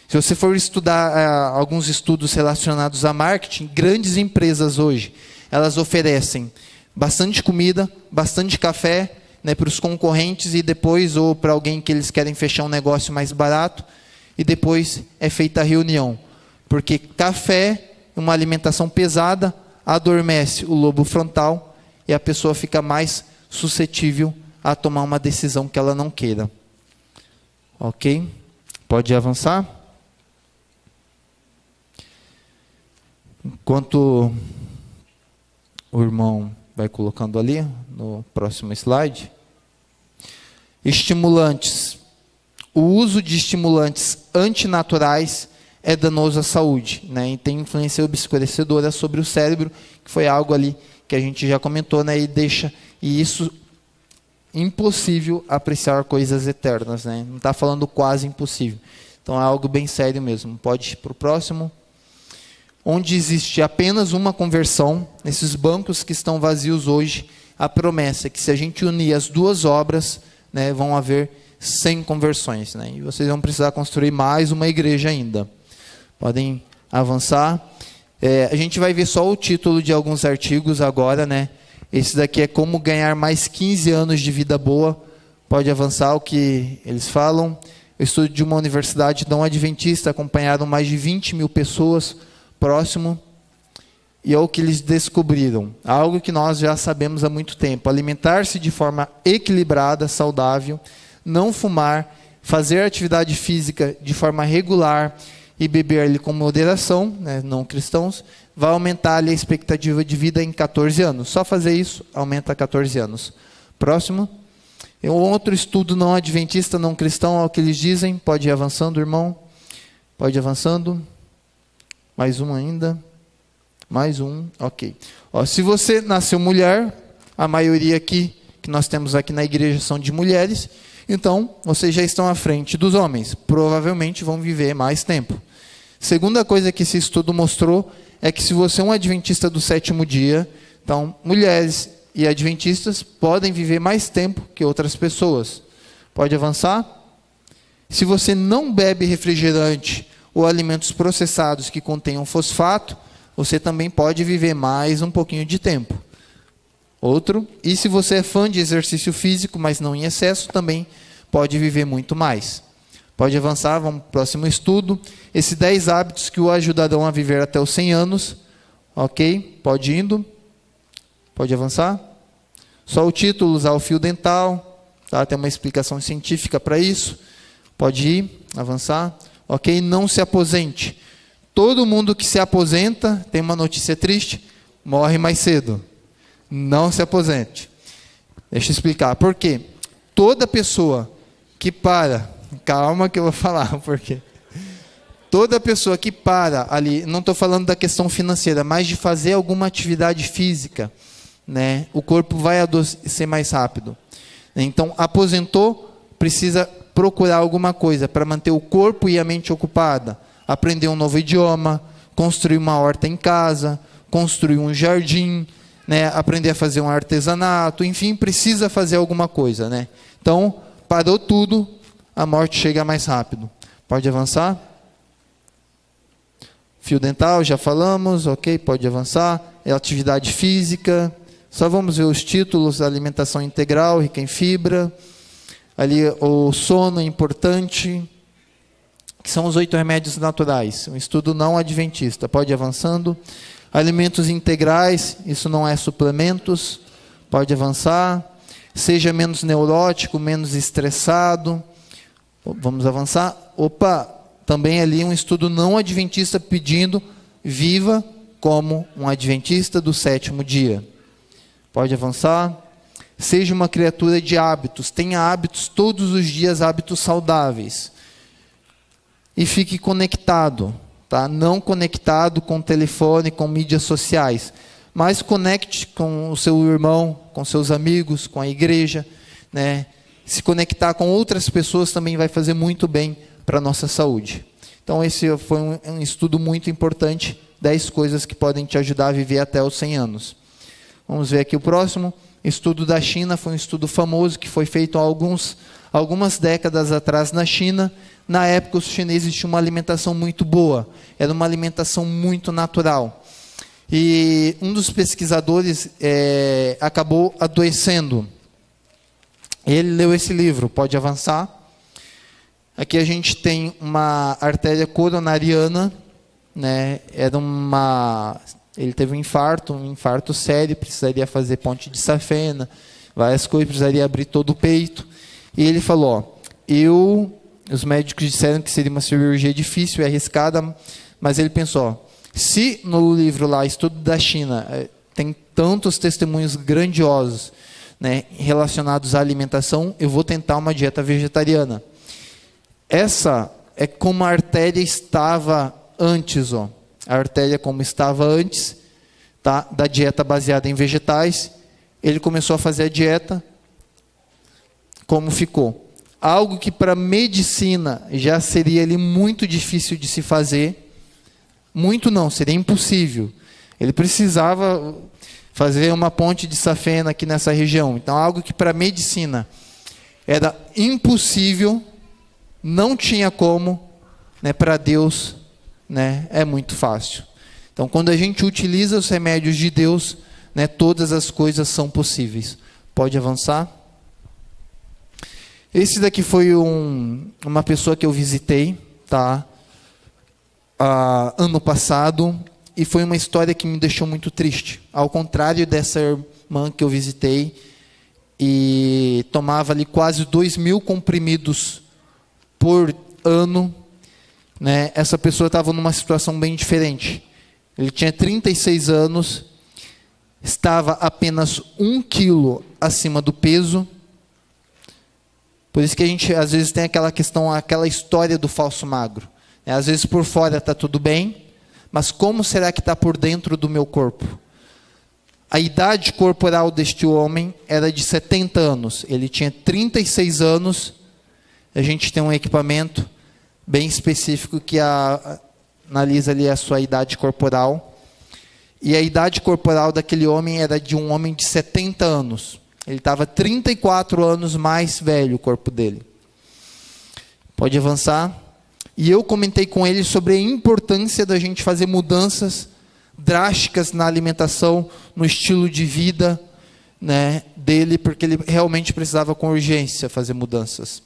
Se você for estudar alguns estudos relacionados a marketing, grandes empresas hoje, elas oferecem bastante comida, bastante café, né, para os concorrentes, e depois, ou para alguém que eles querem fechar um negócio mais barato, e depois é feita a reunião. Porque café, uma alimentação pesada, adormece o lobo frontal, e a pessoa fica mais suscetível a tomar uma decisão que ela não queira. Ok? Pode avançar? Enquanto o irmão vai colocando ali, no próximo slide. Estimulantes. O uso de estimulantes antinaturais é danoso à saúde, né? E tem influência obscurecedora sobre o cérebro, que foi algo ali que a gente já comentou, né? E isso impossível apreciar coisas eternas, né? Não está falando quase impossível. Então é algo bem sério mesmo. Pode ir para o próximo. Onde existe apenas uma conversão, nesses bancos que estão vazios hoje, a promessa é que se a gente unir as duas obras, né, vão haver 100 conversões. Né? E vocês vão precisar construir mais uma igreja ainda. Podem avançar. A gente vai ver só o título de alguns artigos agora. Né? Esse daqui é como ganhar mais 15 anos de vida boa. Pode avançar o que eles falam. O estudo de uma universidade não adventista acompanharam mais de 20 mil pessoas. Próximo. E é o que eles descobriram. Algo que nós já sabemos há muito tempo. Alimentar-se de forma equilibrada, saudável, não fumar, fazer atividade física de forma regular e beber ali com moderação, né, não cristãos, vai aumentar ali a expectativa de vida em 14 anos. Só fazer isso aumenta 14 anos. Próximo. Um outro estudo não adventista, não cristão, é o que eles dizem. Pode ir avançando, irmão. Pode ir avançando. Mais um ainda. Mais um. Ok. Se você nasceu mulher, a maioria aqui que nós temos aqui na igreja são de mulheres, então vocês já estão à frente dos homens. Provavelmente vão viver mais tempo. Segunda coisa que esse estudo mostrou é que se você é um adventista do 7º dia, então mulheres e adventistas podem viver mais tempo que outras pessoas. Pode avançar? Se você não bebe refrigerante ou alimentos processados que contenham fosfato, você também pode viver mais um pouquinho de tempo. Outro, e se você é fã de exercício físico, mas não em excesso, também pode viver muito mais. Pode avançar, vamos para o próximo estudo. Esses 10 hábitos que o ajudarão a viver até os 100 anos. Ok, pode ir indo. Pode avançar. Só o título, usar o fio dental. Tá? Tem uma explicação científica para isso. Pode ir, avançar. Ok, não se aposente. Todo mundo que se aposenta, tem uma notícia triste, morre mais cedo. Não se aposente. Deixa eu explicar. Por quê? Toda pessoa que para... Calma que eu vou falar por quê. Toda pessoa que para ali, não estou falando da questão financeira, mas de fazer alguma atividade física, né, o corpo vai adoecer mais rápido. Então, aposentou, precisa procurar alguma coisa para manter o corpo e a mente ocupada. Aprender um novo idioma, construir uma horta em casa, construir um jardim, né, aprender a fazer um artesanato, enfim, precisa fazer alguma coisa, né? Então, parou tudo, a morte chega mais rápido. Pode avançar? Fio dental, já falamos, ok, pode avançar. É atividade física. Só vamos ver os títulos: alimentação integral, rica em fibra. Ali o sono é importante, que são os 8 remédios naturais. Um estudo não adventista. Pode ir avançando. Alimentos integrais, isso não é suplementos. Pode avançar. Seja menos neurótico, menos estressado. Vamos avançar. Opa! Também ali um estudo não adventista pedindo: viva como um adventista do 7º dia. Pode avançar. Seja uma criatura de hábitos. Tenha hábitos todos os dias, hábitos saudáveis. E fique conectado. Tá? Não conectado com telefone, com mídias sociais. Mas conecte com o seu irmão, com seus amigos, com a igreja. Né? Se conectar com outras pessoas também vai fazer muito bem para a nossa saúde. Então, esse foi um estudo muito importante, 10 coisas que podem te ajudar a viver até os 100 anos. Vamos ver aqui o próximo. Estudo da China, foi um estudo famoso que foi feito há algumas décadas atrás na China. Na época, os chineses tinham uma alimentação muito boa, era uma alimentação muito natural. E um dos pesquisadores acabou adoecendo. Ele leu esse livro, pode avançar. Aqui a gente tem uma artéria coronariana, né? Ele teve um infarto sério, precisaria fazer ponte de safena, várias coisas, precisaria abrir todo o peito. E ele falou: os médicos disseram que seria uma cirurgia difícil e arriscada, mas ele pensou: se no livro lá, Estudo da China, tem tantos testemunhos grandiosos, né, relacionados à alimentação, eu vou tentar uma dieta vegetariana. Essa é como a artéria estava antes, ó. A artéria como estava antes, tá, da dieta baseada em vegetais. Ele começou a fazer a dieta, como ficou. Algo que para a medicina já seria ali muito difícil de se fazer. Muito não, seria impossível. Ele precisava fazer uma ponte de safena aqui nessa região. Então, algo que para a medicina era impossível, não tinha como, né, para Deus, né, é muito fácil. Então, quando a gente utiliza os remédios de Deus, né, todas as coisas são possíveis. Pode avançar. Esse daqui foi uma pessoa que eu visitei, tá, ano passado, e foi uma história que me deixou muito triste. Ao contrário dessa irmã que eu visitei, e tomava ali quase 2.000 comprimidos por ano, né? Essa pessoa estava numa situação bem diferente. Ele tinha 36 anos, estava apenas 1 quilo acima do peso. Por isso que a gente às vezes tem aquela questão, aquela história do falso magro. Às vezes por fora está tudo bem, mas como será que está por dentro do meu corpo? A idade corporal deste homem era de 70 anos. Ele tinha 36 anos. A gente tem um equipamento bem específico que analisa ali a sua idade corporal. E a idade corporal daquele homem era de um homem de 70 anos. Ele estava 34 anos mais velho, o corpo dele. Pode avançar. E eu comentei com ele sobre a importância da gente fazer mudanças drásticas na alimentação, no estilo de vida, né, dele, porque ele realmente precisava com urgência fazer mudanças.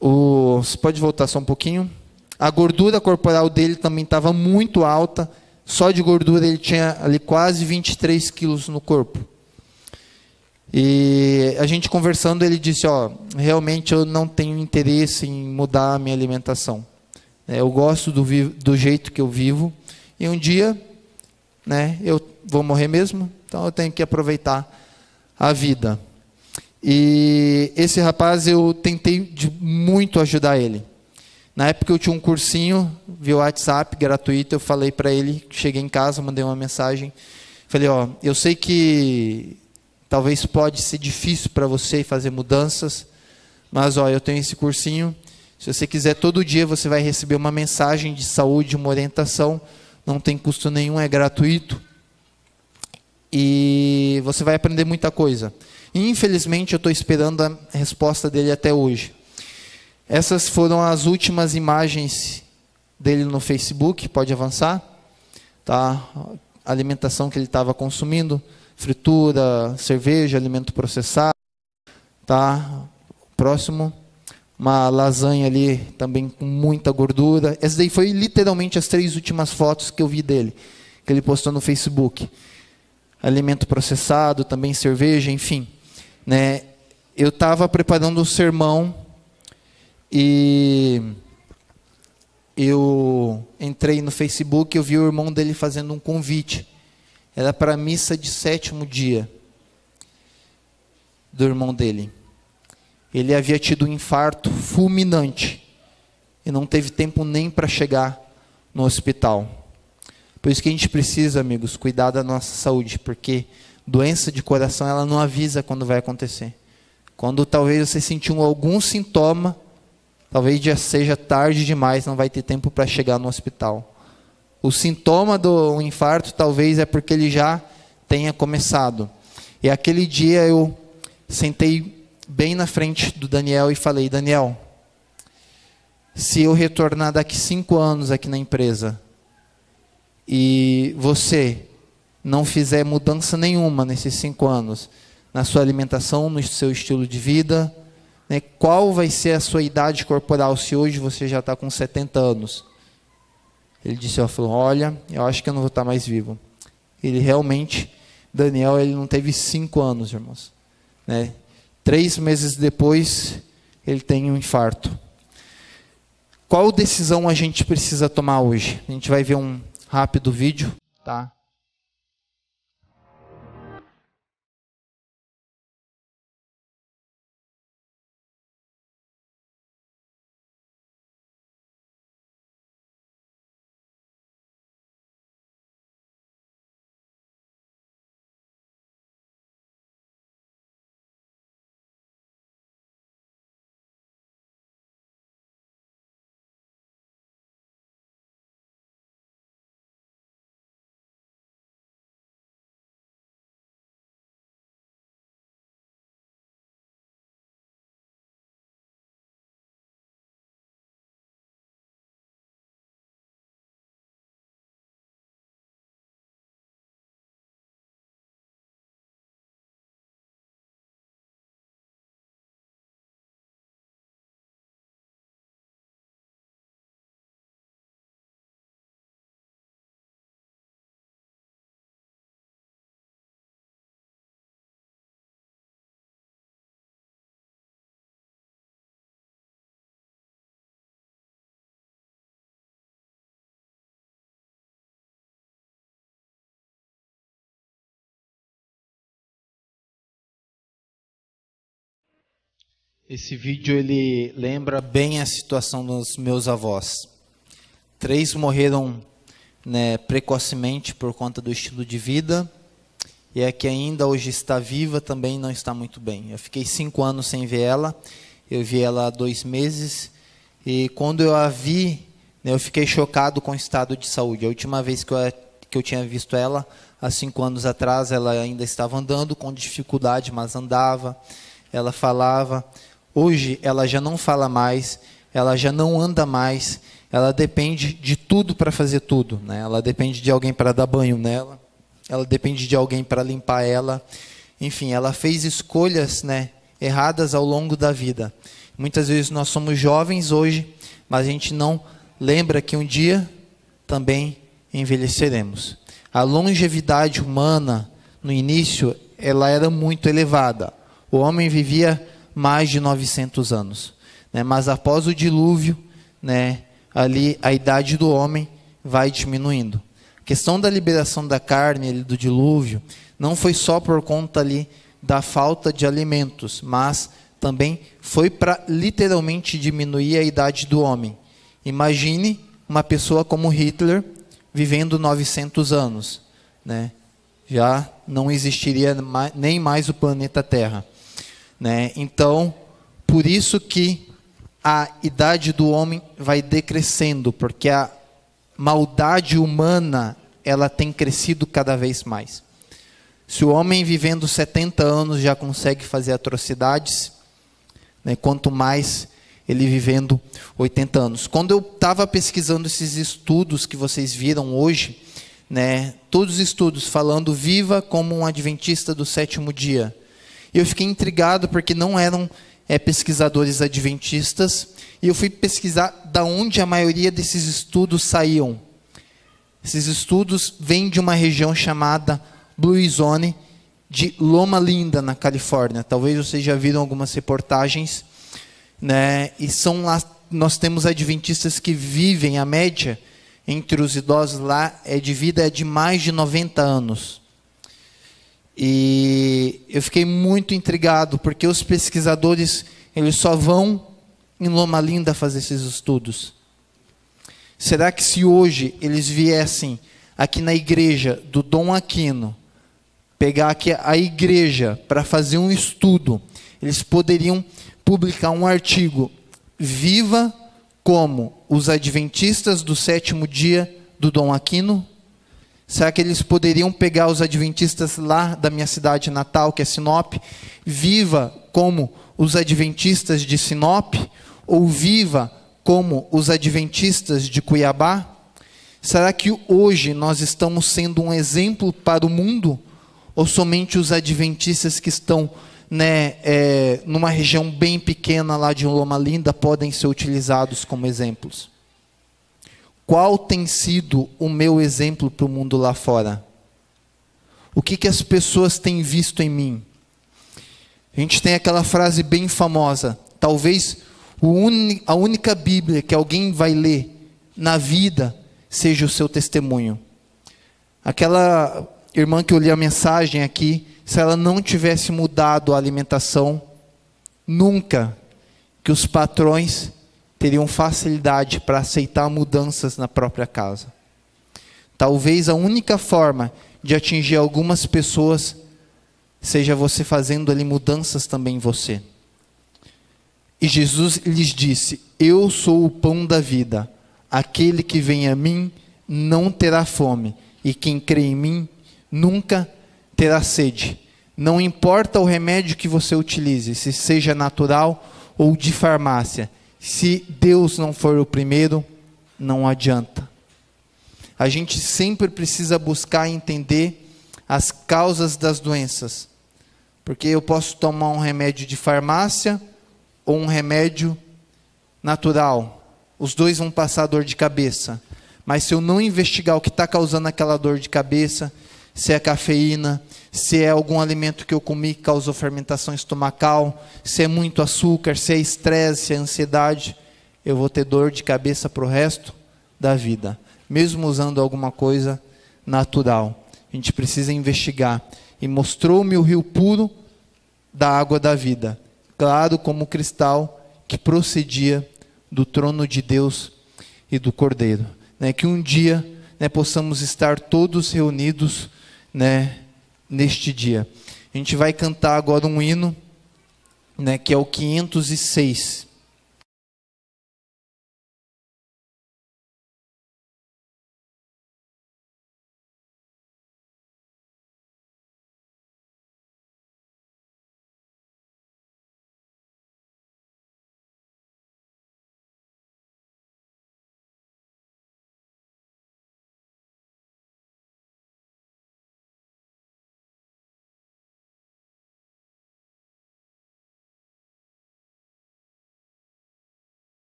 Você pode voltar só um pouquinho? A gordura corporal dele também estava muito alta. Só de gordura ele tinha ali quase 23 quilos no corpo. E a gente conversando, ele disse: realmente eu não tenho interesse em mudar a minha alimentação. Eu gosto do jeito que eu vivo. E um dia, né, eu vou morrer mesmo, então eu tenho que aproveitar a vida. E esse rapaz, eu tentei de muito ajudar ele. Na época eu tinha um cursinho via WhatsApp gratuito, eu falei para ele, cheguei em casa, mandei uma mensagem, falei, ó, eu sei que talvez pode ser difícil para você fazer mudanças, mas ó, eu tenho esse cursinho, se você quiser todo dia você vai receber uma mensagem de saúde, uma orientação, não tem custo nenhum, é gratuito, e você vai aprender muita coisa. E, infelizmente eu estou esperando a resposta dele até hoje. Essas foram as últimas imagens dele no Facebook, pode avançar, tá? A alimentação que ele estava consumindo, fritura, cerveja, alimento processado, tá? Próximo, uma lasanha ali também com muita gordura. Essa daí foi literalmente as 3 últimas fotos que eu vi dele, que ele postou no Facebook. Alimento processado, também cerveja, enfim, né? Eu estava preparando um sermão e eu entrei no Facebook e eu vi o irmão dele fazendo um convite. Era para a missa de 7º dia do irmão dele. Ele havia tido um infarto fulminante e não teve tempo nem para chegar no hospital. Por isso que a gente precisa, amigos, cuidar da nossa saúde, porque doença de coração, ela não avisa quando vai acontecer. Quando talvez você sentiu algum sintoma, talvez já seja tarde demais, não vai ter tempo para chegar no hospital. O sintoma do infarto talvez é porque ele já tenha começado. E aquele dia eu sentei bem na frente do Daniel e falei, Daniel, se eu retornar daqui 5 anos aqui na empresa e você não fizer mudança nenhuma nesses 5 anos, na sua alimentação, no seu estilo de vida, né, qual vai ser a sua idade corporal, se hoje você já está com 70 anos? Ele disse, olha, eu acho que eu não vou estar mais vivo. Ele realmente, Daniel, ele não teve 5 anos, irmãos. Né? 3 meses depois, ele tem um infarto. Qual decisão a gente precisa tomar hoje? A gente vai ver um rápido vídeo, tá? Esse vídeo ele lembra bem a situação dos meus avós. 3 morreram, né, precocemente por conta do estilo de vida, e a que ainda hoje está viva também não está muito bem. Eu fiquei 5 anos sem ver ela, eu vi ela há 2 meses, e quando eu a vi, né, eu fiquei chocado com o estado de saúde. A última vez que eu tinha visto ela, há 5 anos atrás, ela ainda estava andando com dificuldade, mas andava, ela falava. Hoje ela já não fala mais, ela já não anda mais, ela depende de tudo para fazer tudo, né? Ela depende de alguém para dar banho nela, ela depende de alguém para limpar ela. Enfim, ela fez escolhas, né, erradas ao longo da vida. Muitas vezes nós somos jovens hoje, mas a gente não lembra que um dia também envelheceremos. A longevidade humana, no início, ela era muito elevada. O homem vivia mais de 900 anos. Né? Mas após o dilúvio, né, ali a idade do homem vai diminuindo. A questão da liberação da carne ali, do dilúvio não foi só por conta ali da falta de alimentos, mas também foi para literalmente diminuir a idade do homem. Imagine uma pessoa como Hitler vivendo 900 anos, né? Já não existiria nem mais o planeta Terra, né? Então, por isso que a idade do homem vai decrescendo, porque a maldade humana, ela tem crescido cada vez mais. Se o homem vivendo 70 anos já consegue fazer atrocidades, né, quanto mais ele vivendo 80 anos. Quando eu estava pesquisando esses estudos que vocês viram hoje, né, todos os estudos falando viva como um adventista do sétimo dia, eu fiquei intrigado porque não eram pesquisadores adventistas, e eu fui pesquisar da onde a maioria desses estudos saíam. Esses estudos vêm de uma região chamada Blue Zone, de Loma Linda, na Califórnia. Talvez vocês já viram algumas reportagens, né? E são lá, nós temos adventistas que vivem, a média entre os idosos lá de vida é de mais de 90 anos. E eu fiquei muito intrigado, porque os pesquisadores, eles só vão em Loma Linda fazer esses estudos. Será que se hoje eles viessem aqui na igreja do Dom Aquino, pegar aqui a igreja para fazer um estudo, eles poderiam publicar um artigo, viva como os adventistas do sétimo dia do Dom Aquino? Será que eles poderiam pegar os adventistas lá da minha cidade natal, que é Sinop, viva como os adventistas de Sinop, ou viva como os adventistas de Cuiabá? Será que hoje nós estamos sendo um exemplo para o mundo, ou somente os adventistas que estão, né, numa região bem pequena lá de Loma Linda podem ser utilizados como exemplos? Qual tem sido o meu exemplo para o mundo lá fora? O que as pessoas têm visto em mim? A gente tem aquela frase bem famosa, talvez a única Bíblia que alguém vai ler na vida seja o seu testemunho. Aquela irmã que eu li a mensagem aqui, se ela não tivesse mudado a alimentação, nunca que os patrões teriam facilidade para aceitar mudanças na própria casa. Talvez a única forma de atingir algumas pessoas seja você fazendo ali mudanças também em você. E Jesus lhes disse: eu sou o pão da vida, aquele que vem a mim não terá fome, e quem crê em mim nunca terá sede. Não importa o remédio que você utilize, se seja natural ou de farmácia, se Deus não for o primeiro, não adianta. A gente sempre precisa buscar entender as causas das doenças, porque eu posso tomar um remédio de farmácia ou um remédio natural, os dois vão passar dor de cabeça, mas se eu não investigar o que está causando aquela dor de cabeça, se é cafeína, se é algum alimento que eu comi que causou fermentação estomacal, se é muito açúcar, se é estresse, se é ansiedade, eu vou ter dor de cabeça para o resto da vida, mesmo usando alguma coisa natural. A gente precisa investigar. E mostrou-me o rio puro da água da vida, claro como cristal, que procedia do trono de Deus e do Cordeiro. Que um dia possamos estar todos reunidos neste dia. A gente vai cantar agora um hino, que é o 506.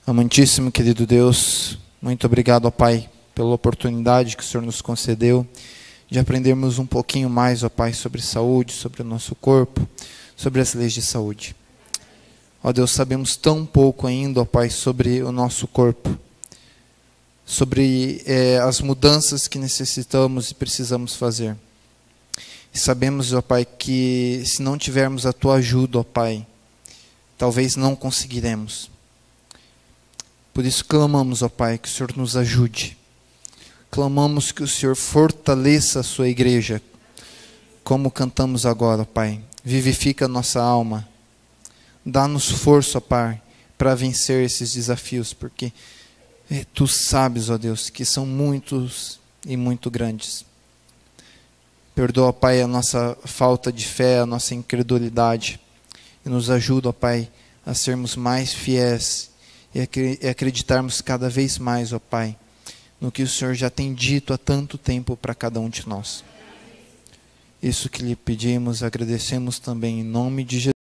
Amantíssimo, querido Deus, muito obrigado, ó Pai, pela oportunidade que o Senhor nos concedeu de aprendermos um pouquinho mais, ó Pai, sobre saúde, sobre o nosso corpo, sobre as leis de saúde. Ó Deus, sabemos tão pouco ainda, ó Pai, sobre o nosso corpo, sobre as mudanças que necessitamos e precisamos fazer. E sabemos, ó Pai, que se não tivermos a Tua ajuda, ó Pai, talvez não conseguiremos. Por isso clamamos, ó Pai, que o Senhor nos ajude. Clamamos que o Senhor fortaleça a sua igreja, como cantamos agora, ó Pai. Vivifica a nossa alma. Dá-nos força, ó Pai, para vencer esses desafios, porque Tu sabes, ó Deus, que são muitos e muito grandes. Perdoa, ó Pai, a nossa falta de fé, a nossa incredulidade. E nos ajuda, ó Pai, a sermos mais fiéis e acreditarmos cada vez mais, ó Pai, no que o Senhor já tem dito há tanto tempo para cada um de nós. Isso que lhe pedimos, agradecemos também em nome de Jesus.